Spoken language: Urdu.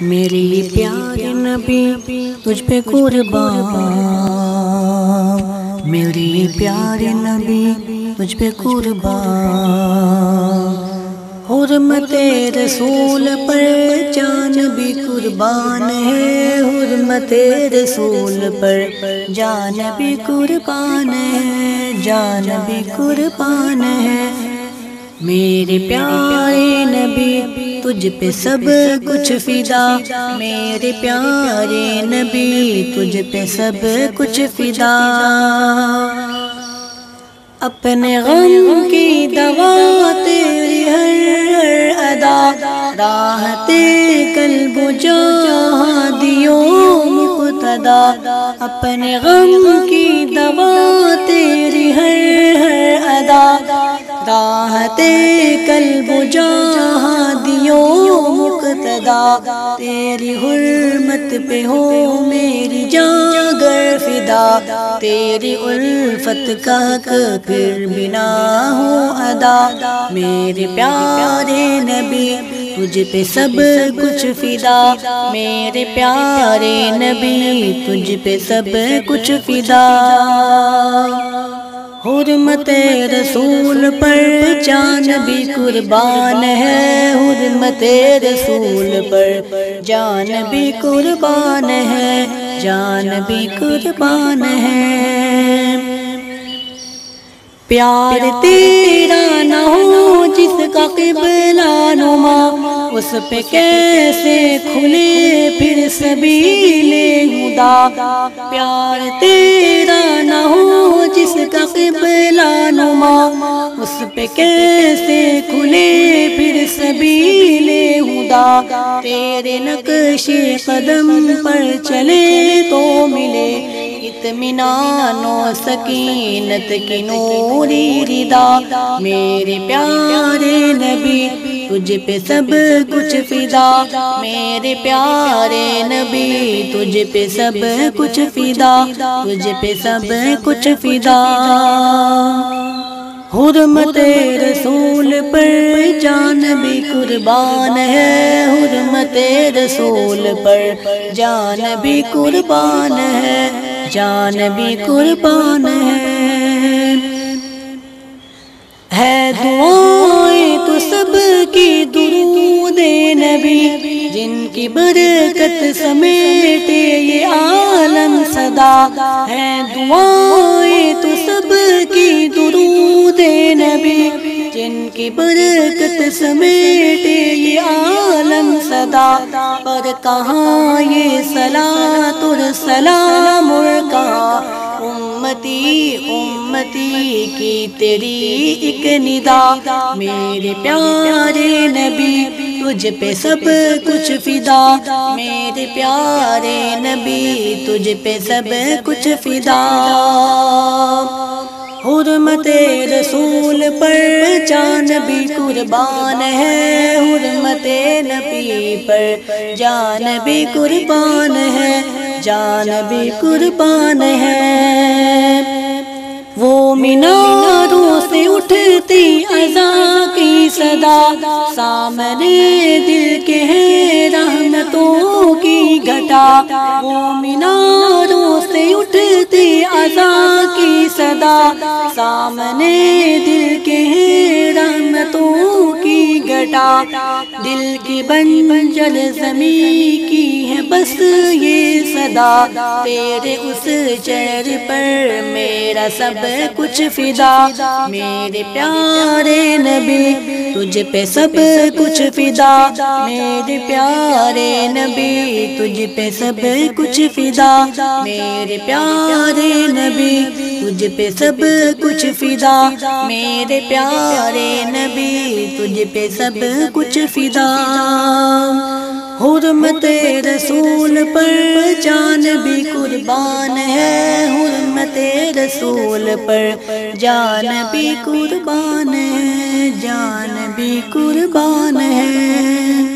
میری پیارے نبی تجھ پہ قربان، میری پیارے نبی تجھ پہ قربان، حرمت رسول پر جان بھی قربان ہے، حرمت رسول پر جان بھی قربان ہے، جان بھی قربان ہے۔ میرے پیارے نبی تجھ پہ سب کچھ فدا، میرے پیارے نبی تجھ پہ سب کچھ فدا، اپنے غم کی دوا تیری ہر ادا، راحت قلب و جہاں دیو مقتدا، اپنے غم کی دوا تیری ہر ادا، راحت قلب و جہاں دیو مقتدا، تیری حرمت پہ ہو میری جاں گر فدا، تیری الفت کا حق پھر بنا ہو ادا، میرے پیارے نبی تجھ پہ سب کچھ فدا، میرے پیارے نبی تجھ پہ سب کچھ فدا، حرمت رسول پر جان بھی قربان ہے، حرمت رسول پر جان بھی قربان ہے، جان بھی قربان ہے۔ پیار تیرا نہ ہو جس کا قبلہ نما، اس پہ کیسے کھلے پھر سبیل ہدا، پیار تیرا نہ ہو جس کا قبلہ نما، اس پہ کیسے کھلے پھر سبیل ہدا، تیرے نقش قدم پر چلے تو ملے اطمینان و سکینت کی نوری ردا، میرے پیارے نبی تجھ پہ سب کچھ فدا، میرے پیارے نبی تجھ پہ سب کچھ فدا، تجھ پہ سب کچھ فدا، حرمت رسول پر جان بھی قربان ہے، حرمت رسول پر جان بھی قربان ہے، جان بھی قربان ہے دعائیں تو سب کی درود نبی، جن کی برکت سمیٹے یہ عالم صدا، ہے دعائیں تو سب کی درود نبی، جن کی برکت سمیٹے یہ عالم صدا، پر کہاں یہ صلاۃ اور سلام اور کہاں امتی امتی کی تیری ایک ندا، میرے پیارے نبی تجھ پہ سب کچھ فدا، میرے پیارے نبی تجھ پہ سب کچھ فدا، حرمت رسول پر جان بھی قربان ہے، حرمت نبی پر جان بھی قربان ہے، جان بھی قربان ہے۔ وہ میناروں سے اٹھتی اذان کی صدا، سامنے دل کے ہیں رحمتوں کی گھٹا، وہ میناروں سے اٹھتی اذان کی صدا، سامنے دل کے ہیں رحمتوں کی گھٹا، دل کی بنجر زمین کی ہے بس یہ صدا، تیرے اس چہر پر میرا سب کچھ فدا، میرے پیارے نبی تجھ پہ سب کچھ فدا، میرے پیارے نبی تجھ پہ سب کچھ فدا، میرے پیارے نبی تجھ پہ سب کچھ فدا، میرے پیارے نبی تجھ پہ سب کچھ فدا، حرمت رسول پر جان بھی قربان ہے، حرمت رسول پر جان بھی قربان ہے، جان بھی قربان ہے۔